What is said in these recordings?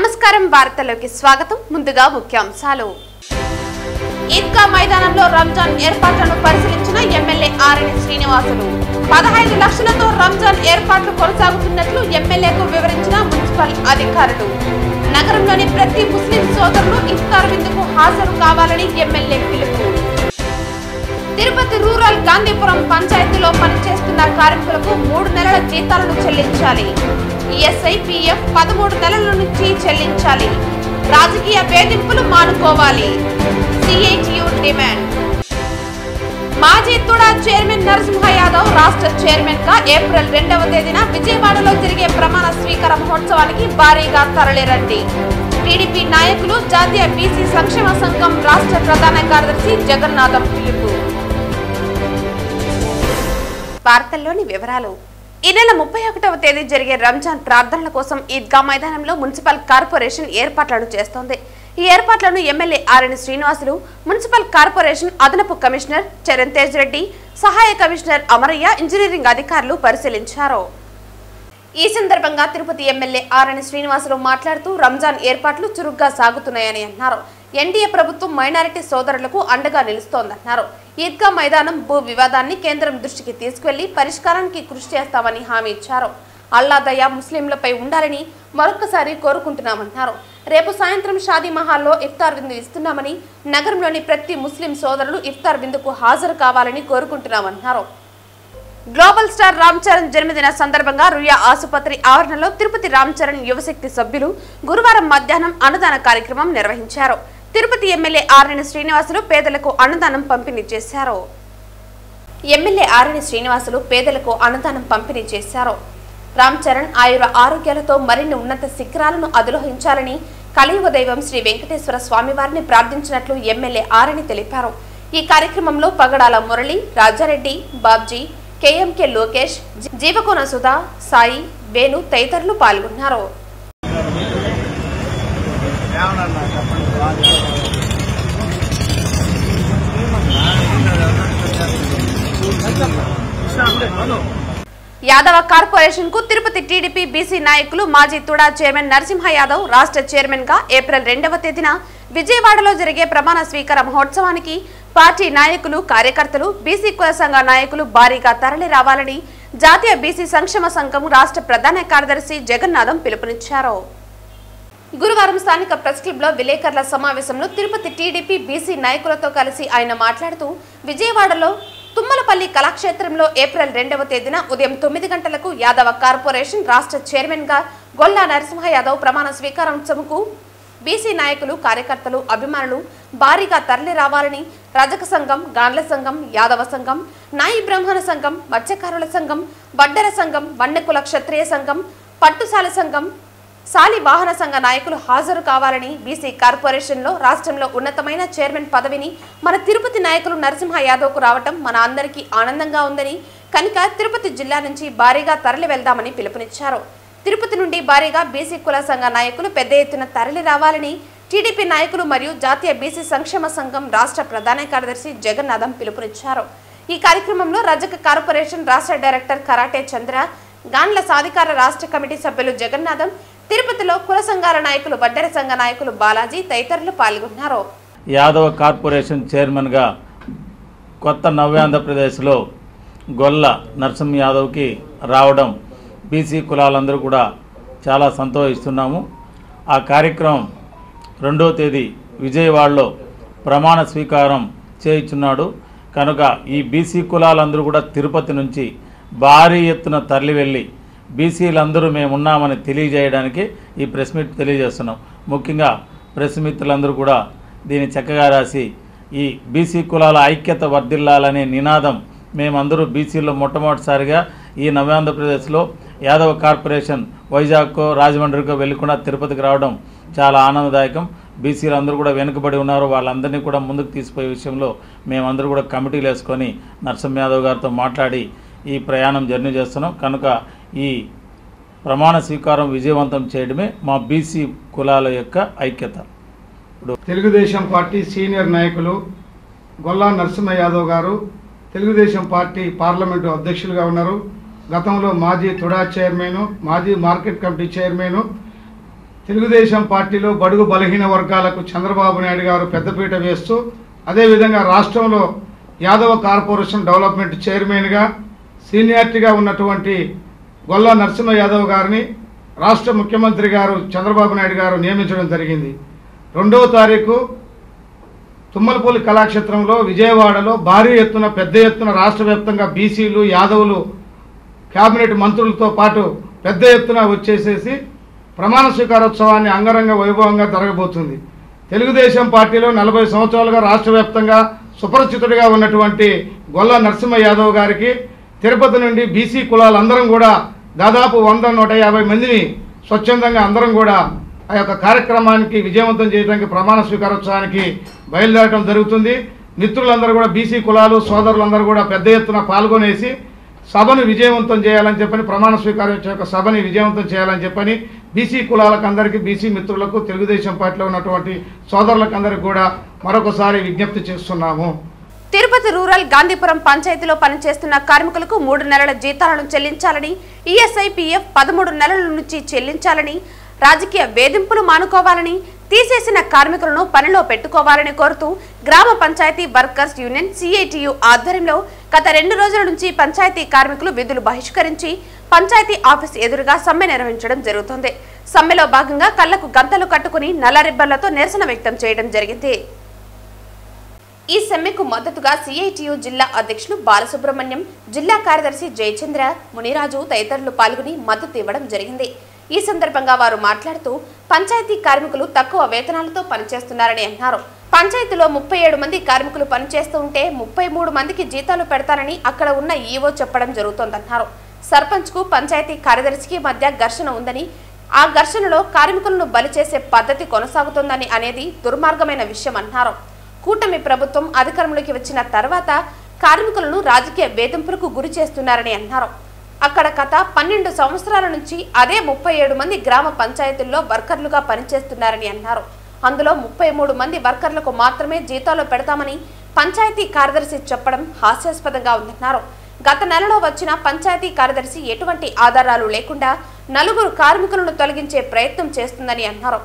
నమస్కారం వార్తల్లోకి స్వాగతం ముందుగా ముఖ్యాంశాలు ఈద్గా మైదానంలో రంజాన్ ఏర్పాట్లను పరిశీలించిన ఎమ్మెల్యే ఆర్ఎన్ శ్రీనివాసులు 15 లక్షలతో రంజాన్ ఏర్పాట్లు కొనసాగుతున్నట్లు ఎమ్మెల్యేకు వివరించిన మున్సిపల్ అధికారులు నగరంలోని ప్రతి ముస్లిం సోదరులు ఇఫ్తార్ విందుకు హాజరు కావాలని ఎమ్మెల్యే పిలుపు తిరుపతి రూరల్ గాంధీపురం పంచాయతీలో పనిచేస్తున్న కార్మికులకు 3 నెలల జీతాలను చెల్లించాలి ఈఎస్ఐ పీఎఫ్ 13 నెలల నుంచి చెల్లించాలి రాజకీయ వేధింపులు మానుకోవాలి సిఐటియు డిమాండ్ మాజీ తుడా చైర్మన్ నరసింహ యాదవ్ రాష్ట్ర చైర్మన్ గా ఏప్రిల్ 2వ తేదీన విజయవాడలో జరిగే ప్రమాణ స్వీకార మహోత్సవానికి భారీగా తరలిరండి టీడీపీ నాయకులు జాతీయ బీసీ సంక్షేమ సంఘం రాష్ట్ర ప్రధాన కార్యదర్శి జగన్నాథం పిలుపు వార్తల్లోని వివరాలు ఈ నెల 31వ తేదీ జరిగే రంజాన్ ప్రార్థనల కోసం ఈద్గా మైదానంలో మున్సిపల్ కార్పొరేషన్ ఏర్పాట్లను చేస్తోంది ఈ ఏర్పాట్లను MLA RN Srinivasulu municipal corporation అదనపు కమిషనర్ చరణ్ తేజ్ రెడ్డి సహాయ కమిషనర్ అమరయ్య ఇంజనీరింగ్ అధికారులు పరిశీలించారు ఈ సందర్భంగా తిరుపతి ఎమ్మెల్యే ఆర్ఎన్ శ్రీనివాసులు మాట్లాడుతూ రంజాన్ ఏర్పాట్లు చురుగ్గా సాగుతున్నాయని అన్నారు ఎన్డీఏ ప్రభుత్వం మైనారిటీ సోదరులకు అండగా నిలుస్తోందన్నారు ఈద్గా మైదానం భూ వివాదాన్ని కేంద్రం దృష్టికి తీసుకెళ్లి పరిష్కారానికి కృషి చేస్తామని హామీ ఇచ్చారు అల్లా దయ ముస్లింలపై ఉండాలని మరొకసారి కోరుకుంటున్నామన్నారు రేపు సాయంత్రం షాదీ మహల్లో ఇఫ్తార్ విందు ఇస్తున్నామని నగరంలోని ప్రతి ముస్లిం సోదరులు ఇఫ్తార్ విందుకు హాజరు కావాలని కోరుకుంటున్నామన్నారు గ్లోబల్ స్టార్ రామ్ చరణ్ జన్మదిన సందర్భంగా రుయా ఆసుపత్రి ఆవరణలో తిరుపతి రామ్ చరణ్ యువశక్తి సభ్యులు గురువారం మధ్యాహ్నం అన్నదాన కార్యక్రమం నిర్వహించారు తిరుపతి ఎమ్మెల్యే ఆర్ఎన్ శ్రీనివాసులు పేదలకు అన్నదానం పంపిణీ చేశారు ఎమ్మెల్యే ఆర్ఎన్ శ్రీనివాసులు పేదలకు అన్నదానం పంపిణీ చేశారు రామ్ చరణ్ ఆయుర ఆరోగ్యాలతో మరిన్ని ఉన్నత శిఖరాలను అధిరోహించాలని కలియుగ దైవం శ్రీ వెంకటేశ్వర స్వామి వారిని ప్రార్థించినట్లు ఎమ్మెల్యే ఆర్ఎన్ తెలిపారు ఈ కార్యక్రమంలో పగడాల మురళి రాజారెడ్డి బాబ్జీ కేఎంకే లోకేష్ జీవకోన సుధా సాయి వేణు తదితరులు పాల్గొన్నారు యాదవ కార్పొరేషన్ కు తిరుపతి టీడీపీ బీసీ నాయకులు మాజీ తుడా చైర్మన్ నరసింహ యాదవ్ రాష్ట్ర చైర్మన్ గా ఏప్రిల్ 2వ తేదీన విజయవాడలో జరిగే ప్రమాణ స్వీకార మహోత్సవానికి పార్టీ నాయకులు కార్యకర్తలు బీసీ కుల సంఘ నాయకులు భారీగా తరలి రావాలని జాతీయ బీసీ సంక్షేమ సంఘం రాష్ట్ర ప్రధాన కార్యదర్శి జగన్నాథం పిలుపునిచ్చారు గురువారం స్థానిక ప్రెస్ క్లబ్ లో విలేకరుల సమావేశంలో తిరుపతి టీడీపీ బీసీ నాయకులతో కలిసి ఆయన మాట్లాడుతూ విజయవాడలో తుమ్మలపల్లి కళాక్షేత్రంలో ఏప్రిల్ 2వ తేదీన ఉదయం 9 గంటలకు యాదవ కార్పొరేషన్ రాష్ట్ర చైర్మన్ గా గొల్లా నరసింహ యాదవ్ ప్రమాణ స్వీకారోత్సవంకు బీసీ నాయకులు కార్యకర్తలు అభిమానులు భారీగా తరలి రావాలని రజక సంఘం గాండ్ల సంఘం యాదవ సంఘం నాయి బ్రాహ్మణ సంఘం మత్స్యకారుల సంఘం వడ్డెర సంఘం వన్నెకుల క్షత్రియ సంఘం పట్టుసాల సంఘం సాలి వాహన సంఘ నాయకులు హాజరు కావాలని బీసీ కార్పొరేషన్ లో రాష్ట్రంలో ఉన్నతమైన చైర్మన్ పదవిని మన తిరుపతి నాయకులు నరసింహ యాదవ్ కు రావటం మన అందరికీ ఆనందంగా ఉందని కనుక తిరుపతి జిల్లా నుంచి భారీగా తరలి వెళ్దామని పిలుపునిచ్చారు తిరుపతి నుండి భారీగా బీసీ కుల సంఘ నాయకులు పెద్ద ఎత్తున తరలి రావాలని టీడీపీ నాయకులు మరియు జాతీయ బీసీ సంక్షేమ సంఘం రాష్ట్ర ప్రధాన కార్యదర్శి జగన్నాథం పిలుపునిచ్చారు ఈ కార్యక్రమంలో రజక కార్పొరేషన్ రాష్ట్ర డైరెక్టర్ కరాటే చంద్ర గాండ్ల సాధికార రాష్ట్ర కమిటీ సభ్యులు జగన్నాథం తిరుపతిలో కుల సంఘాల నాయకులు వడ్డెర సంఘ నాయకులు బాలాజీ తదితరులు పాల్గొన్నారు యాదవ కార్పొరేషన్ చైర్మన్ గా కొత్త నవ్యాంధ్రప్రదేశ్లో గొల్ల నరసింహ యాదవ్కి రావడం బీసీ కులాలందరూ కూడా చాలా సంతోషిస్తున్నాము ఆ కార్యక్రమం 2వ తేదీ విజయవాడలో ప్రమాణ స్వీకారం చేయించున్నాడు కనుక ఈ బీసీ కులాలందరూ కూడా తిరుపతి నుంచి భారీ ఎత్తున తరలి వెళ్ళి బీసీలందరూ మేము ఉన్నామని తెలియజేయడానికి ఈ ప్రెస్ మీట్ తెలియజేస్తున్నాం ముఖ్యంగా ప్రెస్ మిత్రులందరూ కూడా దీన్ని చక్కగా రాసి ఈ బీసీ కులాల ఐక్యత వర్ధిల్లాలనే నినాదం మేమందరూ బీసీలో మొట్టమొదటిసారిగా ఈ నవ్యాంధ్రప్రదేశ్లో యాదవ కార్పొరేషన్ వైజాగ్కో రాజమండ్రికో వెళ్ళకుండా తిరుపతికి రావడం చాలా ఆనందదాయకం బీసీలు అందరూ కూడా వెనుకబడి ఉన్నారు వాళ్ళందరినీ కూడా ముందుకు తీసిపోయే విషయంలో మేమందరూ కూడా కమిటీలు వేసుకొని నరసింహ యాదవ్ గారితో మాట్లాడి ఈ ప్రయాణం జర్నీ చేస్తున్నాం కనుక ఈ ప్రమాణ స్వీకారం విజయవంతం చేయడమే మా బీసీ కులాల యొక్క ఐక్యత తెలుగుదేశం పార్టీ సీనియర్ నాయకులు గొల్లా నరసింహ యాదవ్ గారు తెలుగుదేశం పార్టీ పార్లమెంటు అధ్యక్షులుగా ఉన్నారు గతంలో మాజీ తుడా చైర్మన్ మాజీ మార్కెట్ కమిటీ చైర్మన్ తెలుగుదేశం పార్టీలో బడుగు బలహీన వర్గాలకు చంద్రబాబు నాయుడు గారు పెద్దపీట వేస్తూ అదేవిధంగా రాష్ట్రంలో యాదవ కార్పొరేషన్ డెవలప్మెంట్ చైర్మన్గా సీనియారిటీగా ఉన్నటువంటి గొల్లా నరసింహ యాదవ్ గారిని రాష్ట్ర ముఖ్యమంత్రి గారు చంద్రబాబు నాయుడు గారు నియమించడం జరిగింది. 2వ తారీఖు తుమ్మలపల్లి కళాక్షేత్రంలో విజయవాడలో భారీ ఎత్తున పెద్ద ఎత్తున రాష్ట్ర వ్యాప్తంగా బీసీలు యాదవులు కేబినెట్ మంత్రులతో పాటు పెద్ద ఎత్తున వచ్చేసేసి ప్రమాణ స్వీకారోత్సవాన్ని అంగరంగ వైభవంగా జరగబోతుంది. తెలుగుదేశం పార్టీలో 40 సంవత్సరాలుగా రాష్ట్ర వ్యాప్తంగా సుపరిచితుడిగా ఉన్నటువంటి గొల్లా నరసింహ యాదవ్ గారికి తిరుపతి నుండి బీసీ కులాలందరం కూడా దాదాపు 100-150 మందిని స్వచ్ఛందంగా అందరం కూడా ఆ యొక్క కార్యక్రమానికి విజయవంతం చేయడానికి ప్రమాణ స్వీకారోత్సవానికి బయలుదేరడం జరుగుతుంది. మిత్రులందరూ కూడా బీసీ కులాలు సోదరులందరూ కూడా పెద్ద ఎత్తున పాల్గొనేసి సభను విజయవంతం చేయాలని చెప్పని ప్రమాణ స్వీకారోత్సవ యొక్క సభని విజయవంతం చేయాలని చెప్పని బీసీ కులాలకు అందరికీ బీసీ మిత్రులకు తెలుగుదేశం పార్టీలో ఉన్నటువంటి సోదరులకు అందరికీ కూడా మరొకసారి విజ్ఞప్తి చేస్తున్నాము. తిరుపతి రూరల్ గాంధీపురం పంచాయతీలో పనిచేస్తున్న కార్మికులకు 3 నెలల జీతాలను చెల్లించాలని, ఈఎస్ఐ పీఎఫ్ 13 నెలల నుంచి చెల్లించాలని, రాజకీయ వేధింపులు మానుకోవాలని, తీసేసిన కార్మికులను పనిలో పెట్టుకోవాలని కోరుతూ గ్రామ పంచాయతీ వర్కర్స్ యూనియన్ సిఐటియు ఆధ్వర్యంలో గత 2 రోజుల నుంచి పంచాయతీ కార్మికులు విధులు బహిష్కరించి పంచాయతీ ఆఫీస్ ఎదురుగా సమ్మె నిర్వహించడం జరుగుతోంది. సమ్మెలో భాగంగా కళ్లకు గంతలు కట్టుకుని నల్ల రిబ్బన్లతో నిరసన వ్యక్తం చేయడం జరిగింది. ఈ సమ్మెకు మద్దతుగా సిఐటియు జిల్లా అధ్యక్షులు బాలసుబ్రహ్మణ్యం, జిల్లా కార్యదర్శి జయచంద్ర, మునిరాజు తదితరులు పాల్గొని మద్దతు ఇవ్వడం జరిగింది. ఈ సందర్భంగా వారు మాట్లాడుతూ పంచాయతీ కార్మికులు తక్కువ వేతనాలతో పనిచేస్తున్నారని అన్నారు. పంచాయతీలో 37 మంది కార్మికులు పనిచేస్తూ ఉంటే 33 మందికి జీతాలు పెడతానని అక్కడ ఉన్న ఈవో చెప్పడం జరుగుతోందన్నారు. సర్పంచ్ కు పంచాయతీ కార్యదర్శికి మధ్య ఘర్షణ ఉందని, ఆ ఘర్షణలో కార్మికులను బలి చేసే పద్ధతి కొనసాగుతోందని అనేది దుర్మార్గమైన విషయం అన్నారు. కూటమి ప్రభుత్వం అధికారంలోకి వచ్చిన తర్వాత కార్మికులను రాజకీయ వేధింపులకు గురి చేస్తున్నారని అన్నారు. అక్కడ గత 12 సంవత్సరాల నుంచి అదే 37 మంది గ్రామ పంచాయతీల్లో వర్కర్లుగా పనిచేస్తున్నారని అన్నారు. అందులో 33 మంది వర్కర్లకు మాత్రమే జీతాలు పెడతామని పంచాయతీ కార్యదర్శి చెప్పడం హాస్యాస్పదంగా ఉందన్నారు. గత నెలలో వచ్చిన పంచాయతీ కార్యదర్శి ఎటువంటి ఆధారాలు లేకుండా 4 కార్మికులను తొలగించే ప్రయత్నం చేస్తుందని అన్నారు.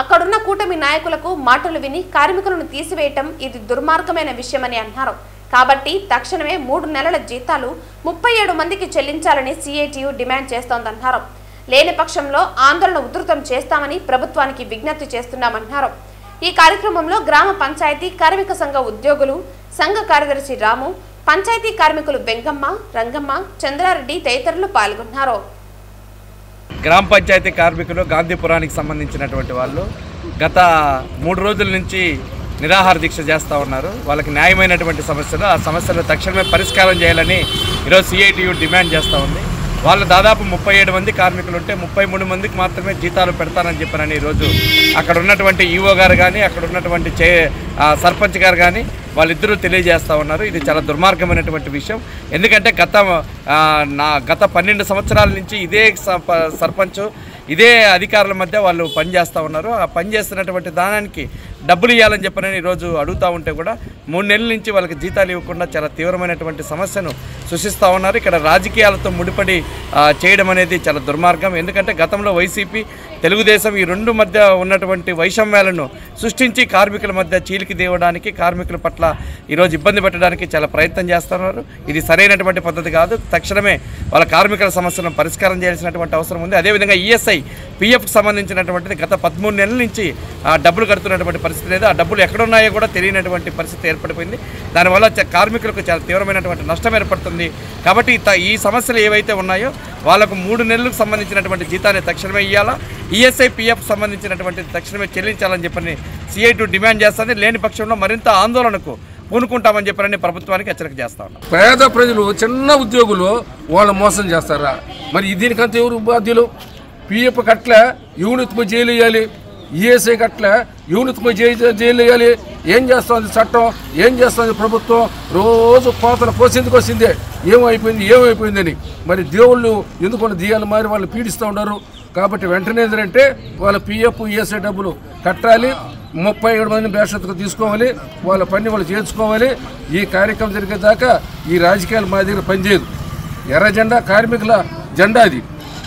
అక్కడున్న కూటమి నాయకులకు మాటలు విని కార్మికులను తీసివేయటం ఇది దుర్మార్గమైన విషయమని అన్నారు. కాబట్టి తక్షణమే 3 నెలల జీతాలు 37 మందికి చెల్లించాలని సిఐటియు డిమాండ్ చేస్తోందన్నారు. లేని పక్షంలో ఆందోళన ఉధృతం చేస్తామని ప్రభుత్వానికి విజ్ఞప్తి చేస్తున్నామన్నారు. ఈ కార్యక్రమంలో గ్రామ పంచాయతీ కార్మిక సంఘ ఉద్యోగులు, సంఘ కార్యదర్శి రాము, పంచాయతీ కార్మికులు వెంగమ్మ, రంగమ్మ, చంద్రారెడ్డి తదితరులు పాల్గొన్నారు. గ్రామ పంచాయతీ కార్మికులు గాంధీపురానికి సంబంధించినటువంటి వాళ్ళు గత 3 రోజుల నుంచి నిరాహార దీక్ష చేస్తూ ఉన్నారు. వాళ్ళకి న్యాయమైనటువంటి సమస్యలు, ఆ సమస్యలు తక్షణమే పరిష్కారం చేయాలని ఈరోజు సిఐటియు డిమాండ్ చేస్తూ ఉంది. వాళ్ళు దాదాపు 37 మంది కార్మికులు ఉంటే 33 మందికి మాత్రమే జీతాలు పెడతానని చెప్పారని ఈరోజు అక్కడ ఉన్నటువంటి ఈఓ గారు కానీ అక్కడ ఉన్నటువంటి సర్పంచ్ గారు కానీ వాళ్ళిద్దరూ తెలియజేస్తూ ఉన్నారు. ఇది చాలా దుర్మార్గమైనటువంటి విషయం. ఎందుకంటే గత 12 సంవత్సరాల నుంచి ఇదే సర్పంచ్ ఇదే అధికారుల మధ్య వాళ్ళు పనిచేస్తూ ఉన్నారు. ఆ పనిచేస్తున్నటువంటి దానానికి డబ్బులు ఇవ్వాలని చెప్పని ఈరోజు అడుగుతూ ఉంటే కూడా 3 నెలల నుంచి వాళ్ళకి జీతాలు ఇవ్వకుండా చాలా తీవ్రమైనటువంటి సమస్యను సృష్టిస్తూ ఉన్నారు. ఇక్కడ రాజకీయాలతో ముడిపడి చేయడం అనేది చాలా దుర్మార్గం. ఎందుకంటే గతంలో వైసీపీ, తెలుగుదేశం ఈ 2 మధ్య ఉన్నటువంటి వైషమ్యాలను సృష్టించి కార్మికుల మధ్య చీలికి దేవడానికి, కార్మికుల పట్ల ఈరోజు ఇబ్బంది పెట్టడానికి చాలా ప్రయత్నం చేస్తున్నారు. ఇది సరైనటువంటి పద్ధతి కాదు. తక్షణమే వాళ్ళ కార్మికుల సమస్యలను పరిష్కారం చేయాల్సినటువంటి అవసరం ఉంది. అదేవిధంగా ఈఎస్ఐ పీఎఫ్కి సంబంధించినటువంటిది గత 13 నెలల నుంచి డబ్బులు కడుతున్నటువంటి పరిస్థితి లేదు. ఆ డబ్బులు ఎక్కడున్నాయో కూడా తెలియనటువంటి పరిస్థితి ఏర్పడిపోయింది. దానివల్ల కార్మికులకు చాలా తీవ్రమైనటువంటి నష్టం ఏర్పడుతుంది. కాబట్టి ఈ సమస్యలు ఏవైతే ఉన్నాయో వాళ్ళకు 3 నెలలకు సంబంధించినటువంటి జీతాన్ని తక్షణమే ఇవ్వాలా, ఈఎస్ఐ పీఎఫ్ సంబంధించినటువంటి తక్షణమే చెల్లించాలని చెప్పని సిఐటియు డిమాండ్ చేస్తుంది. లేని పక్షంలో మరింత ఆందోళనకు పూనుకుంటామని చెప్పని ప్రభుత్వానికి హెచ్చరిక చేస్తా ఉన్నాం. పేద ప్రజలు, చిన్న ఉద్యోగులు వాళ్ళు మోసం చేస్తారా? మరి దీనికంతా ఎవరు బాధ్యులు? పీఎఫ్ కట్ల యూనిట్కు జైలు వేయాలి, ఈఎస్ఐ కట్ల యూనిట్కు జైలు వేయాలి. ఏం చేస్తుంది చట్టం? ఏం చేస్తుంది ప్రభుత్వం? రోజు కోతలు కోసేందుకు వచ్చిందే ఏమైపోయిందని. మరి దేవుళ్ళు ఎందుకు దియాలు మారి వాళ్ళు పీడిస్తూ ఉన్నారు. కాబట్టి వెంటనే ఏంటంటే వాళ్ళ పీఎఫ్ ఈఎస్ఐ డబ్బులు కట్టాలి. 37 మంది బేషత్తుకు తీసుకోవాలి, వాళ్ళ పని వాళ్ళు చేర్చుకోవాలి. ఈ కార్యక్రమం జరిగేదాకా ఈ రాజకీయాలు మా దగ్గర పనిచేయదు. ఎర్ర జెండా కార్మికుల జెండా, అది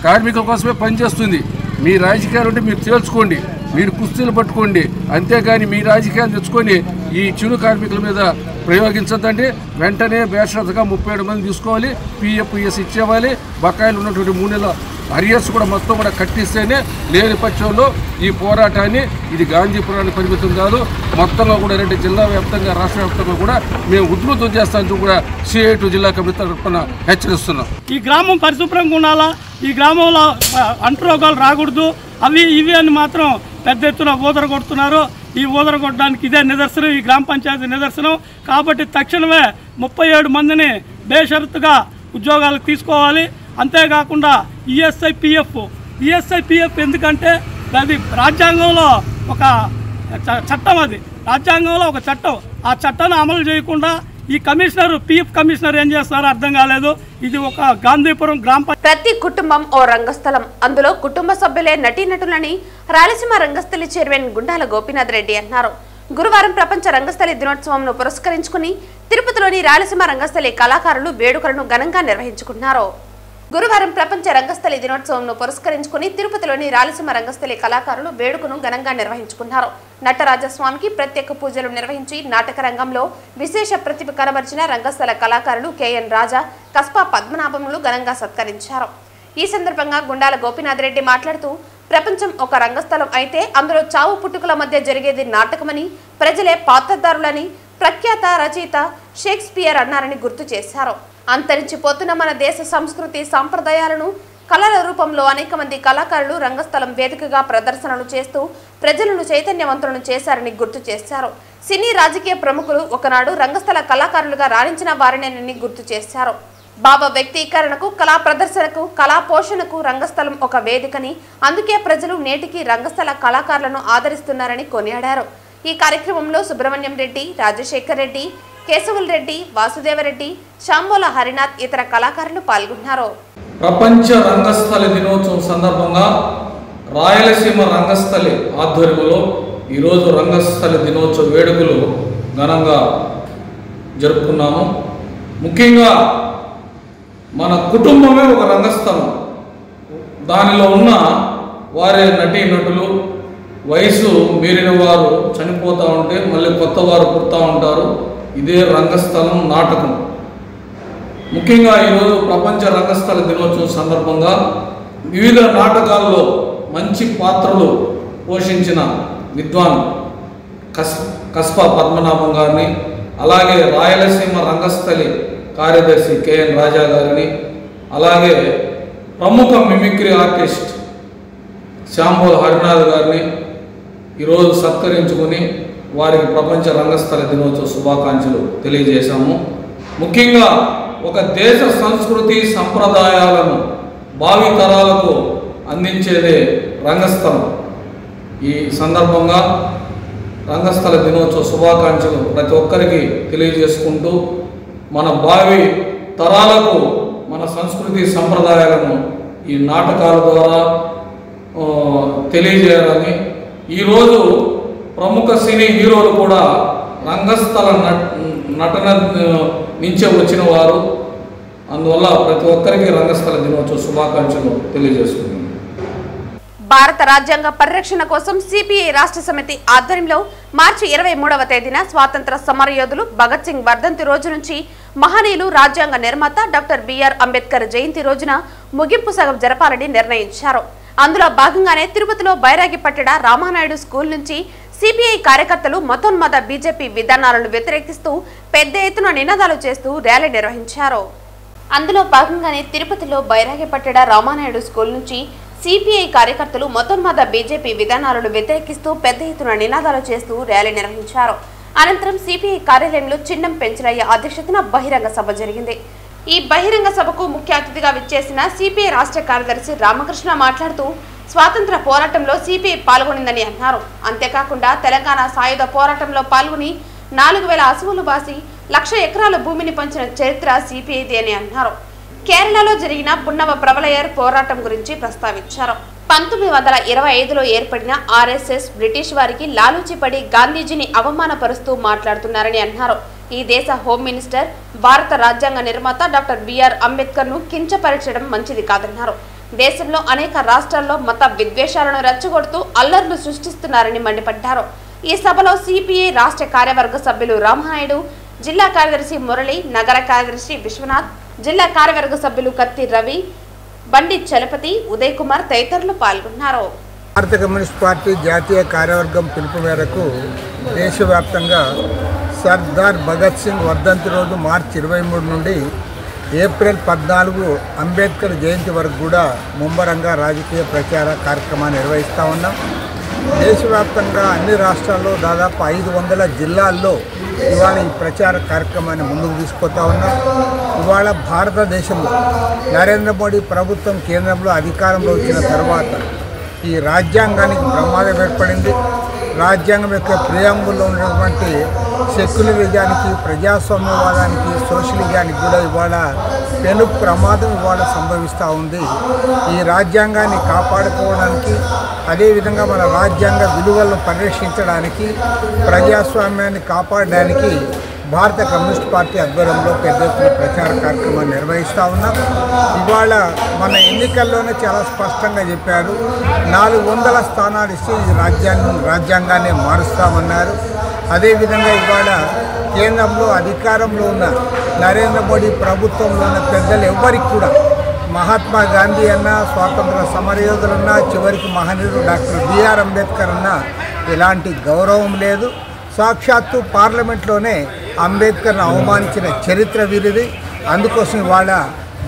కార్మికుల కోసమే పనిచేస్తుంది. మీ రాజకీయాలు ఉంటే మీరు తేల్చుకోండి, మీరు కుస్తీలు పట్టుకోండి, అంతేగాని మీ రాజకీయాలు తెచ్చుకొని ఈ చిరు కార్మికుల మీద ప్రయోగించద్దండి. వెంటనే బేషరతుగా 37 మంది తీసుకోవాలి, పిఎఫ్ఎస్ ఇచ్చేవాలి, బకాయిలు ఉన్నటువంటి 3 నెలల అరియర్స్ కూడా మొత్తం కూడా కట్టిస్తేనే, లేని పక్షంలో ఈ పోరాటాన్ని ఇది గాంధీపురానికి పరిమితం కాదు, మొత్తంగా కూడా 2 జిల్లా వ్యాప్తంగా రాష్ట్ర వ్యాప్తంగా కూడా మేము ఉధృతం చేస్తామని కూడా CIT జిల్లా కమిటీ తరఫున హెచ్చరిస్తున్నాం. ఈ గ్రామం పరిశుభ్రంగా ఉండాలా, ఈ గ్రామంలో అంటురోగాలు రాకూడదు, అవి ఇవి అని మాత్రం పెద్ద ఎత్తున ఊదర కొడుతున్నారు. ఈ ఊదర కొట్టడానికి ఇదే నిదర్శనం, ఈ గ్రామ పంచాయతీ నిదర్శనం. కాబట్టి తక్షణమే 37 మందిని బేషరతుగా ఉద్యోగాలకు తీసుకోవాలి. అంతేకాకుండా ఈఎస్ఐపిఎఫ్ ఎందుకంటే అది రాజ్యాంగంలో ఒక చట్టం, అది రాజ్యాంగంలో ఒక చట్టం. ఆ చట్టాన్ని అమలు చేయకుండా ఈ పిఎఫ్ కమిషనర్ ఏం చేస్తారో అర్థం కాలేదు. ఇది ఒక గాంధీపురం గ్రామ ప్రతి కుటుంబం ఓ రంగస్థలం, అందులో కుటుంబ సభ్యులే నటీనటులని రాయలసీమ రంగస్థలి చైర్మన్ గుండాల గోపీనాథ్ రెడ్డి అన్నారు. గురువారం ప్రపంచ రంగస్థలి దినోత్సవంను పురస్కరించుకుని తిరుపతిలోని రాయలసీమ రంగస్థలి కళాకారులు వేడుకలను ఘనంగా నిర్వహించుకున్నారు. గురువారం ప్రపంచ రంగస్థలి దినోత్సవంను పురస్కరించుకుని తిరుపతిలోని రాయలసీమ రంగస్థలి కళాకారులు వేడుకను ఘనంగా నిర్వహించుకున్నారు. నటరాజస్వామికి ప్రత్యేక పూజలు నిర్వహించి నాటక రంగంలో విశేష ప్రతిభ కనబరిచిన రంగస్థల కళాకారులు కెఎన్ రాజా, కస్పా పద్మనాభములు ఘనంగా సత్కరించారు. ఈ సందర్భంగా గుండాల గోపీనాథ్ రెడ్డి మాట్లాడుతూ, ప్రపంచం ఒక రంగస్థలం అయితే అందులో చావు పుట్టుకల మధ్య జరిగేది నాటకమని, ప్రజలే పాత్రధారులని ప్రఖ్యాత రచయిత షేక్స్పియర్ అన్నారని గుర్తు చేశారు. అంతరించిపోతున్న మన దేశ సంస్కృతి సంప్రదాయాలను కళల రూపంలో అనేక మంది కళాకారులు రంగస్థలం వేదికగా ప్రదర్శనలు చేస్తూ ప్రజలను చైతన్యవంతులను చేశారని గుర్తు చేశారు. సినీ రాజకీయ ప్రముఖులు ఒకనాడు రంగస్థల కళాకారులుగా రాణించిన వారినేనని గుర్తు చేశారు. భావ వ్యక్తీకరణకు, కళా ప్రదర్శనకు, కళా పోషణకు రంగస్థలం ఒక వేదికని, అందుకే ప్రజలు నేటికి రంగస్థల కళాకారులను ఆదరిస్తున్నారని కొనియాడారు. ఈ కార్యక్రమంలో సుబ్రహ్మణ్యం రెడ్డి, రాజశేఖర్ రెడ్డి, కేశవుల్ రెడ్డి, వాసుదేవరెడ్డి, శాంబోల హరినాథ్ ఇతర కళాకారులు పాల్గొన్నారు. ప్రపంచ రంగస్థలి దినోత్సవం సందర్భంగా రాయలసీమ రంగస్థలి ఆధ్వర్యంలో ఈరోజు రంగస్థలి దినోత్సవ వేడుకలు ఘనంగా జరుపుకున్నాము. ముఖ్యంగా మన కుటుంబమే ఒక రంగస్థలం, దానిలో ఉన్న వారే నటీనటులు, వయసు మీరిన వారు చనిపోతూ ఉంటే మళ్ళీ కొత్త వారు పుడతా ఉంటారు. ఇదే రంగస్థలం నాటకం. ముఖ్యంగా ఈరోజు ప్రపంచ రంగస్థల దినోత్సవం సందర్భంగా వివిధ నాటకాల్లో మంచి పాత్రలు పోషించిన విద్వాన్ కస్పా పద్మనాభం గారిని, అలాగే రాయలసీమ రంగస్థలి కార్యదర్శి కెఎన్ రాజా గారిని, అలాగే ప్రముఖ మిమిక్రీ ఆర్టిస్ట్ శాంబోల హరినాథ్ గారిని ఈరోజు సత్కరించుకొని వారికి ప్రపంచ రంగస్థల దినోత్సవ శుభాకాంక్షలు తెలియజేశాము. ముఖ్యంగా ఒక దేశ సంస్కృతి సంప్రదాయాలను భావితరాలకు అందించేదే రంగస్థలం. ఈ సందర్భంగా రంగస్థల దినోత్సవ శుభాకాంక్షలు ప్రతి ఒక్కరికి తెలియజేసుకుంటూ మన భావి తరాలకు మన సంస్కృతి సంప్రదాయాలను ఈ నాటకాల ద్వారా తెలియజేయాలని, ఈరోజు ప్రముఖ సినీ హీరోలు కూడా రంగస్థల నటన నుంచే వచ్చిన వారు. అందువల్ల ప్రతి ఒక్కరికి రంగస్థల దినోత్సవ శుభాకాంక్షలు తెలియజేస్తున్నాను. భారత రాజ్యాంగ పరిరక్షణ కోసం సిపిఐ రాష్ట్ర సమితి ఆధ్వర్యంలో మార్చి 23వ తేదీన స్వాతంత్ర సమరయోధులు భగత్ సింగ్ వర్ధంతి రోజు నుంచి మహనీయులు రాజ్యాంగ నిర్మాత డాక్టర్ బిఆర్ అంబేద్కర్ జయంతి రోజున ముగింపు సగం జరపాలని నిర్ణయించారు. అందులో భాగంగానే తిరుపతిలో బైరాగిపట్టెడ రామానాయుడు స్కూల్ నుంచి సిపిఐ కార్యకర్తలు మతోన్మత బీజేపీ విధానాలను వ్యతిరేకిస్తూ పెద్ద ఎత్తున నినాదాలు చేస్తూ ర్యాలీ నిర్వహించారు. అందులో భాగంగానే తిరుపతిలో బైరాగిపట్టెడ రామానాయుడు స్కూల్ నుంచి సిపిఐ కార్యకర్తలు మతోన్మత బీజేపీ విధానాలను వ్యతిరేకిస్తూ పెద్ద ఎత్తున నినాదాలు చేస్తూ ర్యాలీ నిర్వహించారు. అనంతరం సిపిఐ కార్యాలయంలో చిన్నం పెంచలయ్య అధ్యక్షతన బహిరంగ సభ జరిగింది. ఈ బహిరంగ సభకు ముఖ్య అతిథిగా విచ్చేసిన సిపిఐ రాష్ట్ర కార్యదర్శి రామకృష్ణ మాట్లాడుతూ స్వాతంత్ర పోరాటంలో సిపిఐ పాల్గొనిందని అన్నారు. అంతేకాకుండా తెలంగాణ సాయుధ పోరాటంలో పాల్గొని 4000 అసువులు బాసి 1,00,000 ఎకరాల భూమిని పంచిన చరిత్ర సిపిఐది అని అన్నారు. కేరళలో జరిగిన పున్నమ ప్రబలయర్ పోరాటం గురించి ప్రస్తావించారు. 1925లో ఏర్పడిన ఆర్ఎస్ఎస్ బ్రిటిష్ వారికి లాలూచిపడి గాంధీజీని అవమానపరుస్తూ మాట్లాడుతున్నారని అన్నారు. ఈ దేశ హోం మినిస్టర్ భారత రాజ్యాంగ నిర్మాత డాక్టర్ బిఆర్ అంబేద్కర్ ను కించపరచడం మంచిది కాదన్నారు. దేశంలో అనేక రాష్ట్రాల్లో మత విద్వేషాలను రెచ్చగొడుతూ అల్లర్లు సృష్టిస్తున్నారని మండిపడ్డారు. ఈ సభలో సిపిఐ రాష్ట్ర కార్యవర్గ సభ్యులు రామనాయుడు, జిల్లా కార్యదర్శి మురళి, నగర కార్యదర్శి విశ్వనాథ్, జిల్లా కార్యవర్గ సభ్యులు కత్తి రవి, బండి చలపతి, ఉదయ్ కుమార్ తదితరులు పాల్గొన్నారు. భారత కమ్యూనిస్ట్ పార్టీ జాతీయ కార్యవర్గం పిలుపు మేరకు దేశవ్యాప్తంగా సర్దార్ భగత్ సింగ్ వర్ధంతి రోజు మార్చి 23 నుండి ఏప్రిల్ 14 అంబేద్కర్ జయంతి వరకు కూడా ముమ్మరంగా రాజకీయ ప్రచార కార్యక్రమాన్ని నిర్వహిస్తూ ఉన్నాం. దేశవ్యాప్తంగా అన్ని రాష్ట్రాల్లో దాదాపు 500 జిల్లాల్లో ఇవాళ ఈ ప్రచార కార్యక్రమాన్ని ముందుకు తీసుకుపోతా ఉన్నాం. ఇవాళ భారతదేశంలో నరేంద్ర మోడీ ప్రభుత్వం కేంద్రంలో అధికారంలో వచ్చిన తర్వాత ఈ రాజ్యాంగానికి ప్రమాదం ఏర్పడింది. రాజ్యాంగం యొక్క ప్రియాంబుల్లో ఉన్నటువంటి సెక్యులరిజానికి, ప్రజాస్వామ్యవాదానికి, సోషలిజానికి కూడా ఇవాళ పెను ప్రమాదం ఇవాళ సంభవిస్తూ ఉంది. ఈ రాజ్యాంగాన్ని కాపాడుకోవడానికి, అదేవిధంగా మన రాజ్యాంగ విలువలను పరిరక్షించడానికి, ప్రజాస్వామ్యాన్ని కాపాడడానికి భారత కమ్యూనిస్ట్ పార్టీ ఆధ్వర్యంలో పెద్ద ఎత్తున ప్రచార కార్యక్రమాన్ని నిర్వహిస్తూ ఉన్నాం. ఇవాళ మన ఎన్నికల్లోనే చాలా స్పష్టంగా చెప్పారు, 400 స్థానాలు ఇస్తే ఈ రాజ్యాంగాన్ని మారుస్తామన్నారు. అదేవిధంగా ఇవాళ కేంద్రంలో అధికారంలో ఉన్న నరేంద్ర మోడీ ప్రభుత్వంలో ఉన్న పెద్దలు ఎవ్వరికి కూడా మహాత్మా గాంధీ అన్నా, స్వాతంత్ర సమరయోధులన్నా, చివరికి మహనీయుడు డాక్టర్ బిఆర్ అంబేద్కర్ అన్నా ఎలాంటి గౌరవం లేదు. సాక్షాత్తు పార్లమెంట్లోనే అంబేద్కర్ను అవమానించిన చరిత్ర వీరిది. అందుకోసం ఇవాళ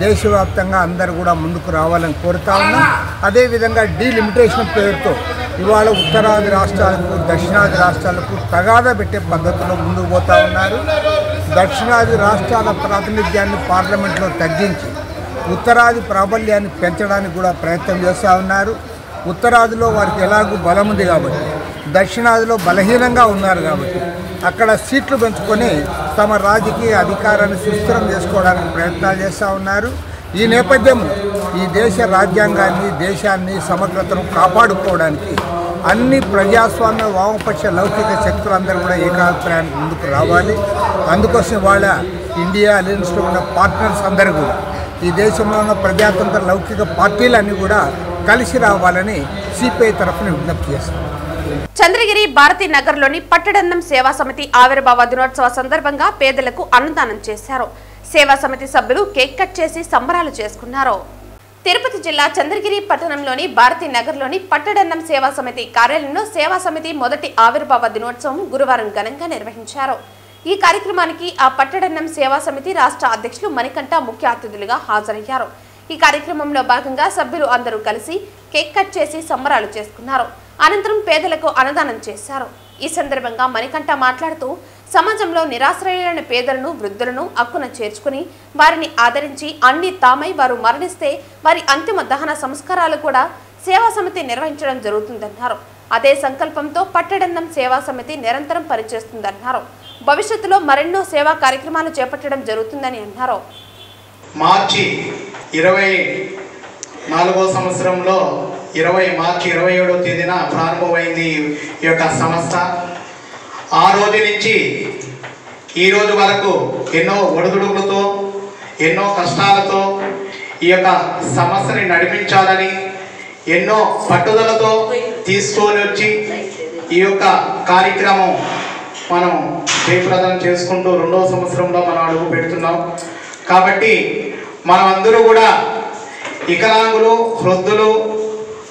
దేశవ్యాప్తంగా అందరూ కూడా ముందుకు రావాలని కోరుతా ఉన్నాం. అదేవిధంగా డీలిమిటేషన్ పేరుతో ఇవాళ ఉత్తరాది రాష్ట్రాలకు, దక్షిణాది రాష్ట్రాలకు తగాదా పెట్టే పద్ధతిలో ముందుకు పోతూ ఉన్నారు. దక్షిణాది రాష్ట్రాల ప్రాతినిధ్యాన్ని పార్లమెంట్లో తగ్గించి ఉత్తరాది ప్రాబల్యాన్ని పెంచడానికి కూడా ప్రయత్నం చేస్తూ ఉన్నారు. ఉత్తరాదిలో వారికి ఎలాగూ బలం ఉంది కాబట్టి, దక్షిణాదిలో బలహీనంగా ఉన్నారు కాబట్టి అక్కడ సీట్లు పెంచుకొని తమ రాజకీయ అధికారాన్ని సుస్థిరం చేసుకోవడానికి ప్రయత్నాలు చేస్తూ ఉన్నారు. ఈ నేపథ్యంలో ఈ దేశ రాజ్యాంగాన్ని, దేశాన్ని, సమగ్రతను కాపాడుకోవడానికి అన్ని ప్రజాస్వామ్య వామపక్ష లౌకిక శక్తులందరూ కూడా ఏకాభిప్రాయానికి ముందుకు రావాలి. అందుకోసం వాళ్ళ ఇండియా అలయన్స్లో ఉన్న పార్ట్నర్స్ అందరూ కూడా, ఈ దేశంలో ఉన్న ప్రజాతంత్ర లౌకిక పార్టీలన్నీ కూడా కలిసి రావాలని సిపిఐ తరఫున విజ్ఞప్తి చేస్తారు. చంద్రగిరి భారతీ నగర్లోని పట్టడన్నం సేవా సమితి ఆవిర్భావ దినోత్సవ సందర్భంగా పేదలకు అన్నదానం చేశారు. సేవా సమితి సభ్యులు కేక్ కట్ చేసి సంబరాలు చేసుకున్నారు. తిరుపతి జిల్లా చంద్రగిరి పట్టణంలోని భారతీ నగర్లోని పట్టడన్నం సేవా సమితి కార్యాలయంలో సేవా సమితి మొదటి ఆవిర్భావ దినోత్సవం గురువారం ఘనంగా నిర్వహించారు. ఈ కార్యక్రమానికి ఆ పట్టడన్నం సేవా సమితి రాష్ట్ర అధ్యక్షులు మణికంఠ ముఖ్య అతిథులుగా హాజరయ్యారు. ఈ కార్యక్రమంలో భాగంగా సభ్యులు అందరూ కలిసి కేక్ కట్ చేసి సంబరాలు చేసుకున్నారు. అనంతరం పేదలకు అన్నదానం చేశారు. ఈ సందర్భంగా మణికంఠ మాట్లాడుతూ సమాజంలో నిరాశ్రయులైన పేదలను, వృద్ధులను అక్కున చేర్చుకుని వారిని ఆదరించి అన్ని తామై వారు మరణిస్తే వారి అంతిమ దహన సంస్కారాలు కూడా సేవా సమితి నిర్వహించడం జరుగుతుందన్నారు. అదే సంకల్పంతో పట్టడన్నం సేవా సమితి నిరంతరం పనిచేస్తుందన్నారు. భవిష్యత్తులో మరెన్నో సేవా కార్యక్రమాలు చేపట్టడం జరుగుతుందని అన్నారు. మార్చి 24వ సంవత్సరంలో మార్చి 27వ తేదీన ప్రారంభమైంది ఈ యొక్క సంస్థ. ఆ రోజు నుంచి ఈ రోజు వరకు ఎన్నో ఒడిదుడుకులతో, ఎన్నో కష్టాలతో ఈ యొక్క సంస్థని నడిపించాలని ఎన్నో పట్టుదలతో తీసుకొని వచ్చి ఈ యొక్క కార్యక్రమం మనం జయప్రదం చేసుకుంటూ 2వ సంవత్సరంలో మనం అడుగు పెడుతున్నాం. కాబట్టి మనం అందరూ కూడా వికలాంగులు, వృద్ధులు,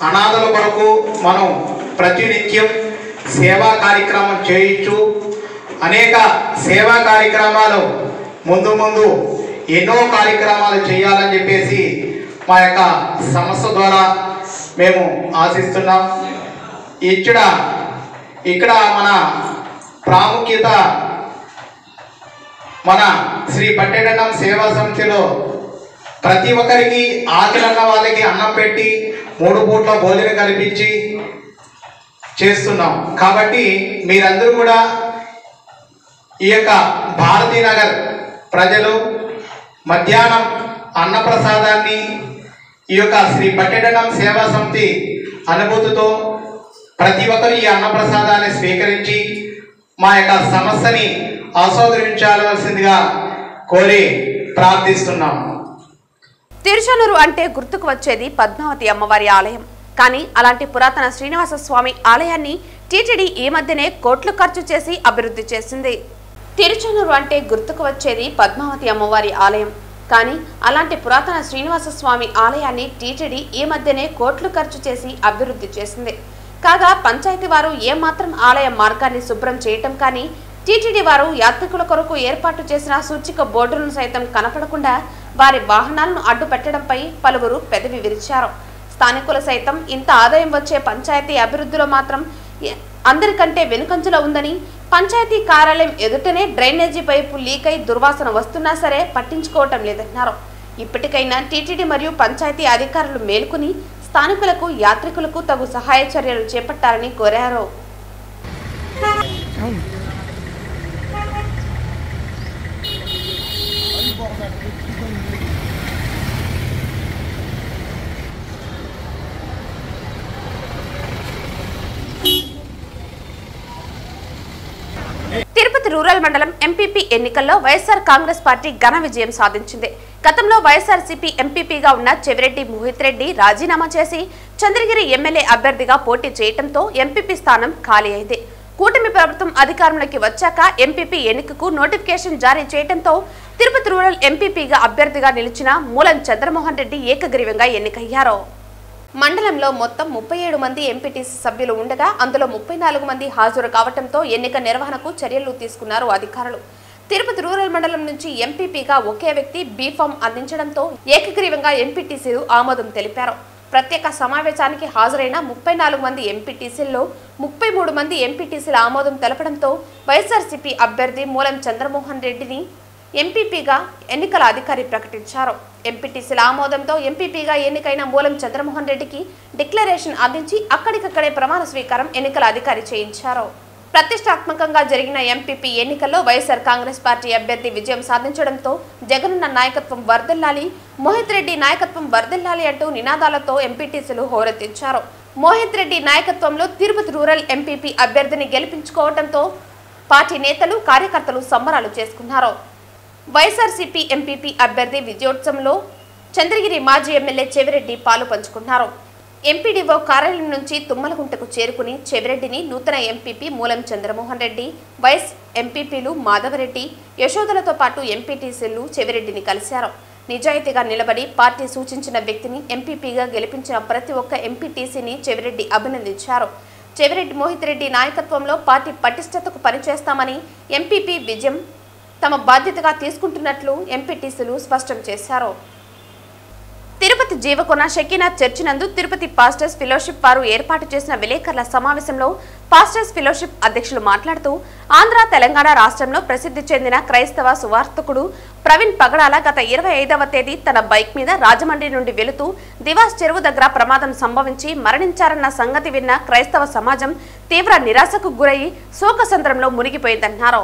అనాథల కొరకు మనం ప్రతినిత్యం సేవా కార్యక్రమం చేయొచ్చు. అనేక సేవా కార్యక్రమాలు ముందు ఎన్నో కార్యక్రమాలు చేయాలని చెప్పేసి మా యొక్క సంస్థ ద్వారా మేము ఆశిస్తున్నాం. ఇక్కడ మన ప్రాముఖ్యత, మన శ్రీ పట్టడన్నం సేవా సమితిలో ప్రతి ఒక్కరికి ఆకలిన్న వాళ్ళకి అన్నం పెట్టి 3 పూట్ల భోజనం కల్పించి చేస్తున్నాం. కాబట్టి మీరందరూ కూడా ఈ యొక్క భారతీనగర్ ప్రజలు మధ్యాహ్నం అన్నప్రసాదాన్ని ఈ యొక్క శ్రీ పట్టడన్నం సేవా సమితి అనుభూతితో ప్రతి ఒక్కరు ఈ అన్నప్రసాదాన్ని స్వీకరించి మా యొక్క సమస్యని ఆస్వాదించాల్సిందిగా కోరి ప్రార్థిస్తున్నాం. తిరుచానూరు అంటే గుర్తుకు వచ్చేది పద్మావతి అమ్మవారి ఆలయం. కానీ అలాంటి పురాతన శ్రీనివాస స్వామి ఆలయాన్ని టీటీడీ ఈ మధ్యనే కోట్లు ఖర్చు చేసి అభివృద్ధి చేసింది. తిరుచానూరు అంటే గుర్తుకు వచ్చేది పద్మావతి అమ్మవారి ఆలయం. కానీ అలాంటి పురాతన శ్రీనివాస స్వామి ఆలయాన్ని టీటీడీ ఈ మధ్యనే కోట్లు ఖర్చు చేసి అభివృద్ధి చేసింది. కాగా పంచాయతీ వారు ఏమాత్రం ఆలయ మార్గాన్ని శుభ్రం చేయటం కానీ, టీటీడీ వారు యాత్రికుల కొరకు ఏర్పాటు చేసిన సూచిక బోర్డులను సైతం కనపడకుండా వారి వాహనాలను అడ్డు పెట్టడంపై పలువురు పెదవి విరిచారు. స్థానికులు సైతం ఇంత ఆదాయం వచ్చే పంచాయతీ అభివృద్ధిలో మాత్రం అందరికంటే వెనుకంజలో ఉందని, పంచాయతీ కార్యాలయం ఎదుటనే డ్రైనేజీ పైపు లీక్ అయి దుర్వాసన వస్తున్నా సరే పట్టించుకోవటం లేదన్నారు. ఇప్పటికైనా టీటీడీ మరియు పంచాయతీ అధికారులు మేల్కొని స్థానికులకు యాత్రికులకు తగు సహాయ చర్యలు చేపట్టాలని కోరారు. తిరుపతి రూరల్ మండలం ఎంపీపీ ఎన్నికల్లో వైఎస్ఆర్ కాంగ్రెస్ పార్టీ ఘన విజయం సాధించింది. గతంలో వైఎస్ఆర్సీపీ ఎంపీపీగా ఉన్న చెవిరెడ్డి మోహిత్ రెడ్డి రాజీనామా చేసి చంద్రగిరి ఎమ్మెల్యే అభ్యర్థిగా పోటీ చేయడంతో ఎంపీపీ స్థానం ఖాళీ అయింది. కూటమి ప్రభుత్వం అధికారంలోకి వచ్చాక ఎంపీపీ ఎన్నికకు నోటిఫికేషన్ జారీ చేయడంతో తిరుపతి రూరల్ ఎంపీపీగా అభ్యర్థిగా నిలిచిన మూలం చంద్రమోహన్ రెడ్డి ఏకగ్రీవంగా ఎన్నికయ్యారు. మండలంలో మొత్తం 37 మంది ఎంపీటీసీ సభ్యులు ఉండగా అందులో 34 మంది హాజరు కావడంతో ఎన్నిక నిర్వహణకు చర్యలు తీసుకున్నారు అధికారులు. తిరుపతి రూరల్ మండలం నుంచి ఎంపీపీగా ఒకే వ్యక్తి బీఫామ్ అందించడంతో ఏకగ్రీవంగా ఎంపీటీసీలు ఆమోదం తెలిపారు. ప్రత్యేక సమావేశానికి హాజరైన 34 మంది ఎంపీటీసీల్లో 33 మంది ఎంపీటీసీల ఆమోదం తెలపడంతో వైఎస్ఆర్సీపీ అభ్యర్థి మూలం చంద్రమోహన్ రెడ్డిని ఎంపీపీగా ఎన్నికల అధికారి ప్రకటించారు. ఎంపీటీసీల ఆమోదంతో ఎంపీపీగా ఎన్నికైన మూలం చంద్రమోహన్ రెడ్డికి డిక్లరేషన్ అందించి అక్కడికక్కడే ప్రమాణ స్వీకారం ఎన్నికల అధికారి చేయించారు. ప్రతిష్టాత్మకంగా జరిగిన ఎంపీపీ ఎన్నికల్లో వైఎస్ఆర్ కాంగ్రెస్ పార్టీ అభ్యర్థి విజయం సాధించడంతో జగనన్న నాయకత్వం వర్ధిల్లాలి, మోహిత్ రెడ్డి నాయకత్వం వర్ధిల్లాలి అంటూ నినాదాలతో ఎంపీటీసీలు హోరెత్తించారు. మోహిత్ రెడ్డి నాయకత్వంలో తిరుపతి రూరల్ ఎంపీపీ అభ్యర్థిని గెలిపించుకోవడంతో పార్టీ నేతలు కార్యకర్తలు సంబరాలు చేసుకున్నారు. వైఎస్ఆర్సీపీ ఎంపీపీ అభ్యర్థి విజయోత్సవంలో చంద్రగిరి మాజీ ఎమ్మెల్యే చెవిరెడ్డి పాలు పంచుకున్నారు. ఎంపీడీఓ కార్యాలయం నుంచి తుమ్మలగుంటకు చేరుకుని చెవిరెడ్డిని నూతన ఎంపీపీ మూలం చంద్రమోహన్ రెడ్డి, వైఎస్ ఎంపీపీలు మాధవరెడ్డి, యశోదలతో పాటు ఎంపీటీసీలు చెవిరెడ్డిని కలిశారు. నిజాయితీగా నిలబడి పార్టీ సూచించిన వ్యక్తిని ఎంపీపీగా గెలిపించిన ప్రతి ఒక్క ఎంపీటీసీని చెవిరెడ్డి అభినందించారు. చెవిరెడ్డి మోహిత్ రెడ్డి నాయకత్వంలో పార్టీ పటిష్టతకు పనిచేస్తామని, ఎంపీపీ విజయం తమ బాధ్యతగా తీసుకుంటున్నట్లు ఎంపీటీసీలు స్పష్టం చేశారు. తిరుపతి జీవకొన షకీనా చర్చి నందు తిరుపతి పాస్టర్స్ ఫెలోషిప్ వారు ఏర్పాటు చేసిన విలేకరుల సమావేశంలో పాస్టర్స్ ఫెలోషిప్ అధ్యక్షులు మాట్లాడుతూ ఆంధ్ర తెలంగాణ రాష్ట్రంలో ప్రసిద్ధి చెందిన క్రైస్తవ సువార్తకుడు ప్రవీణ్ పగడాల గత 25వ తేదీ తన బైక్ మీద రాజమండ్రి నుండి వెళుతూ దివాస్ చెరువు దగ్గర ప్రమాదం సంభవించి మరణించారన్న సంగతి విన్న క్రైస్తవ సమాజం తీవ్ర నిరాశకు గురై శోకసంద్రంలో మునిగిపోయిందన్నారు.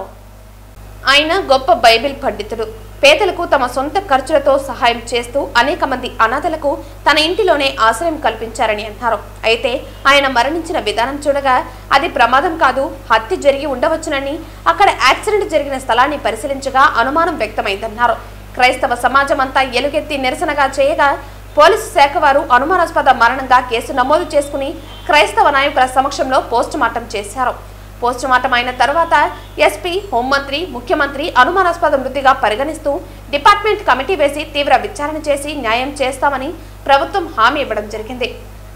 ఆయన గొప్ప బైబిల్ పండితుడు. పేదలకు తమ సొంత ఖర్చులతో సహాయం చేస్తూ అనేక మంది అనాథలకు తన ఇంటిలోనే ఆశ్రయం కల్పించారని అన్నారు. అయితే ఆయన మరణించిన విధానం చూడగా అది ప్రమాదం కాదు, హత్య జరిగి ఉండవచ్చునని, అక్కడ యాక్సిడెంట్ జరిగిన స్థలాన్ని పరిశీలించగా అనుమానం వ్యక్తమైందన్నారు. క్రైస్తవ సమాజం అంతా ఎలుగెత్తి నిరసనగా చేయగా పోలీసు శాఖ వారు అనుమానాస్పద మరణంగా కేసు నమోదు చేసుకుని క్రైస్తవ నాయకుల సమక్షంలో పోస్టుమార్టం చేశారు. పోస్టుమార్టం అయిన తర్వాత ఎస్పీ, హోంమంత్రి, ముఖ్యమంత్రి అనుమానాస్పద మృతిగా పరిగణిస్తూ డిపార్ట్మెంట్ కమిటీ వేసి తీవ్ర విచారణ చేసి న్యాయం చేస్తామని ప్రభుత్వం హామీ ఇవ్వడం జరిగింది.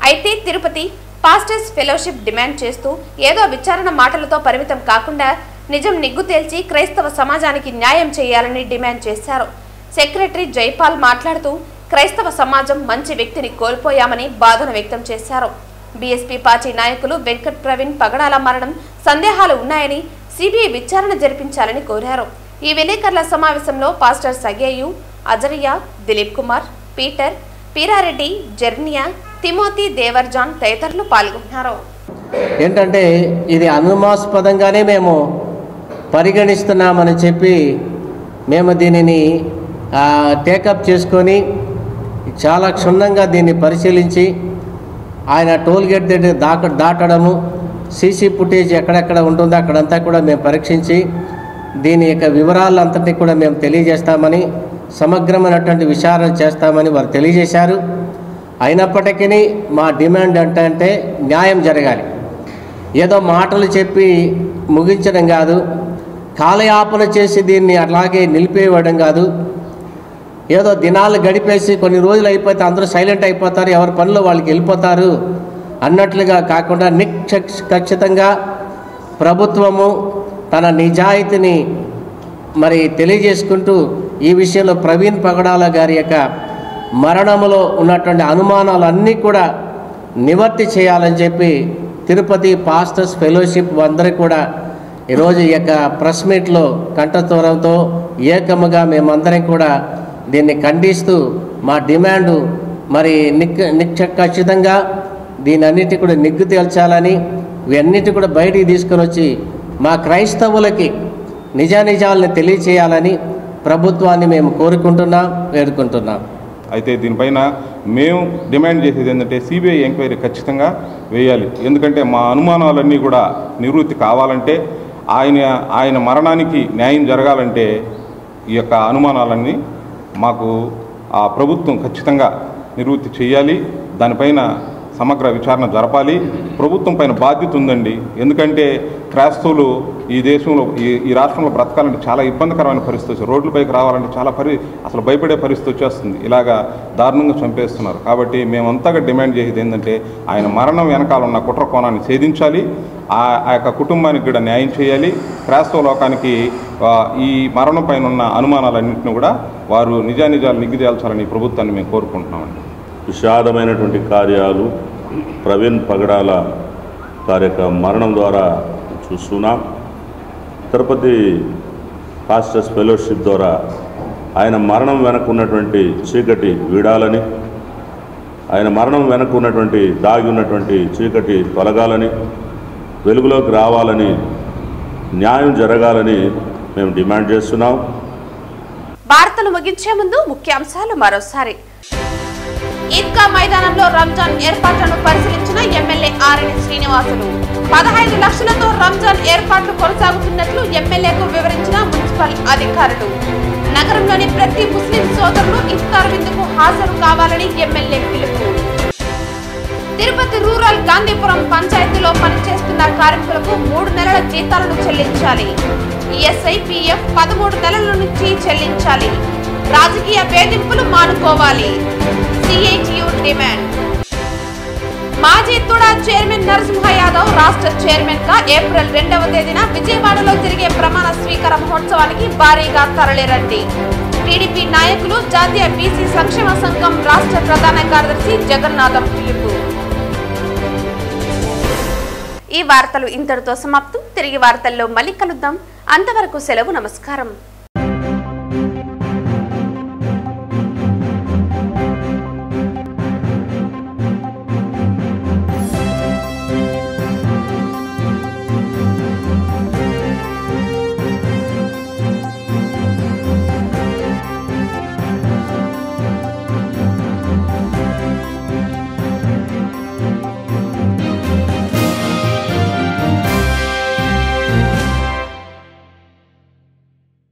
అయితే తిరుపతి పాస్టర్స్ ఫెలోషిప్ డిమాండ్ చేస్తూ ఏదో విచారణ మాటలతో పరిమితం కాకుండా నిజం నిగ్గు తేల్చి క్రైస్తవ సమాజానికి న్యాయం చేయాలని డిమాండ్ చేశారు. సెక్రటరీ జైపాల్ మాట్లాడుతూ క్రైస్తవ సమాజం మంచి వ్యక్తిని కోల్పోయామని బాధను వ్యక్తం చేశారు. బీఎస్పీ పార్టీ నాయకులు వెంకట్ ప్రవీణ్ పగడాల మరణం సందేహాలు ఉన్నాయని సిబిఐ విచారణ జరిపించాలని కోరారు. ఈ విలేకరుల సమావేశంలో పాస్టర్ సగేయు, అజరియా, దిలీప్ కుమార్, పీటర్, పీరారెడ్డి, జెర్నియా, తిమోతి, దేవర్జాన్ తదితరులు పాల్గొన్నారు. ఏంటంటే ఇది అనుమానాస్పదంగానే మేము పరిగణిస్తున్నామని చెప్పి మేము దీనిని టేకప్ చేసుకొని చాలా క్షుణ్ణంగా దీన్ని పరిశీలించి ఆయన టోల్ గేట్ దగ్గర దాటడము, సీసీ ఫుటేజ్ ఎక్కడెక్కడ ఉంటుందో అక్కడంతా కూడా మేము పరీక్షించి దీని యొక్క వివరాలంతటినీ కూడా మేము తెలియజేస్తామని సమగ్రమైనటువంటి విచారణ చేస్తామని వారు తెలియజేశారు. అయినప్పటికీ మా డిమాండ్ అంటే న్యాయం జరగాలి. ఏదో మాటలు చెప్పి ముగించడం కాదు, కాలయాపన చేసి దీన్ని అలాగే నిలిపేయడం కాదు, ఏదో దినాలు గడిపేసి కొన్ని రోజులు అయిపోతే అందరూ సైలెంట్ అయిపోతారు, ఎవరి పనులు వాళ్ళకి వెళ్ళిపోతారు అన్నట్లుగా కాకుండా ఖచ్చితంగా ప్రభుత్వము తన నిజాయితీని మరి తెలియజేసుకుంటూ ఈ విషయంలో ప్రవీణ్ పగడాల గారి యొక్క మరణంలో ఉన్నటువంటి అనుమానాలన్నీ కూడా నివర్తి చేయాలని చెప్పి తిరుపతి పాస్టర్స్ ఫెలోషిప్ అందరూ కూడా ఈరోజు ఈ యొక్క ప్రెస్ మీట్లో కంఠస్వరంతో ఏకముగా మేమందరం కూడా దీన్ని ఖండిస్తూ మా డిమాండు మరి ఖచ్చితంగా దీని అన్నిటి కూడా నిగ్గు తేల్చాలని, ఇవన్నిటి కూడా బయటికి తీసుకొని వచ్చి మా క్రైస్తవులకి నిజానిజాలను తెలియచేయాలని ప్రభుత్వాన్ని మేము కోరుకుంటున్నాం, వేడుకుంటున్నాం. అయితే దీనిపైన మేము డిమాండ్ చేసేది ఏంటంటే సిబిఐ ఎంక్వైరీ ఖచ్చితంగా వేయాలి. ఎందుకంటే మా అనుమానాలన్నీ కూడా నివృత్తి కావాలంటే, ఆయన మరణానికి న్యాయం జరగాలంటే ఈ యొక్క అనుమానాలన్నీ మాకు ఆ ప్రభుత్వం ఖచ్చితంగా నివృత్తి చేయాలి. దానిపైన సమగ్ర విచారణ జరపాలి. ప్రభుత్వం పైన బాధ్యత ఉందండి. ఎందుకంటే క్రైస్తవులు ఈ దేశంలో ఈ రాష్ట్రంలో బ్రతకాలంటే చాలా ఇబ్బందికరమైన పరిస్థితి వచ్చి రోడ్లపైకి రావాలంటే చాలా అసలు భయపడే పరిస్థితి వచ్చేస్తుంది. ఇలాగా దారుణంగా చంపేస్తున్నారు. కాబట్టి మేమంతగా డిమాండ్ చేసేది ఏంటంటే ఆయన మరణం వెనకాల ఉన్న కుట్ర కోణాన్ని ఛేదించాలి, ఆ యొక్క కుటుంబానికి కూడా న్యాయం చేయాలి. క్రైస్తవ లోకానికి ఈ మరణం పైన ఉన్న అనుమానాలన్నింటినీ కూడా వారు నిజానిజాలు నిగ్గుదేల్చాలని ప్రభుత్వాన్ని మేము కోరుకుంటున్నామండి. విషాదమైనటువంటి కార్యాలు ప్రవీణ్ పగడాల గారి యొక్క మరణం ద్వారా చూస్తున్నాం. తిరుపతి పాస్టర్స్ ఫెలోషిప్ ద్వారా ఆయన మరణం వెనక ఉన్నటువంటి చీకటి వీడాలని, ఆయన మరణం వెనక ఉన్నటువంటి దాగి ఉన్నటువంటి చీకటి తొలగాలని, వెలుగులోకి రావాలని, న్యాయం జరగాలని మేము డిమాండ్ చేస్తున్నాం. వార్తలు ముగించే ముందు ముఖ్యాంశాలు మరోసారి. ఈద్గా మైదానంలో రంజాన్ ఏర్పాట్లను పరిశీలించిన ఎమ్మెల్యే ఆర్ఎన్ శ్రీనివాసులు. 15 లక్షలతో రంజాన్ ఏర్పాట్లు కొనసాగుతున్నట్లు ఎమ్మెల్యేకు వివరించిన మున్సిపల్ అధికారులు. నగరంలోని ప్రతి ముస్లిం సోదరులు ఇఫ్తార్ విందుకు హాజరు కావాలని ఎమ్మెల్యే పిలుపు. తిరుపతి రూరల్ గాంధీపురం పంచాయతీలో పనిచేస్తున్న కార్మికులకు 3 నెలల జీతాలను చెల్లించాలి. ఈఎస్ఐ, పిఎఫ్ 13 నెలల నుంచి చెల్లించాలి. రాజకీయ వేధింపులు మానుకోవాలి. సిఐటియు డిమాండ్. మాజీ తుడా చైర్మన్ నరసింహ యాదవ్ రాష్ట్ర చైర్మన్ గా ఏప్రిల్ 2వ తేదీన విజయవాడలో జరిగే ప్రమాణ స్వీకార మహోత్సవానికి భారీగా తరలిరండి. టీడీపీ నాయకులు, జాతీయ బీసీ సంక్షేమ సంఘం రాష్ట్ర ప్రధాన కార్యదర్శి జగన్నాథం పిలుపు. ఈ వార్తలు ఇంతటితో సమాప్తం. తిరిగి వార్తల్లో మళ్ళీ కలుద్దాం. అంతవరకు సెలవు. నమస్కారం.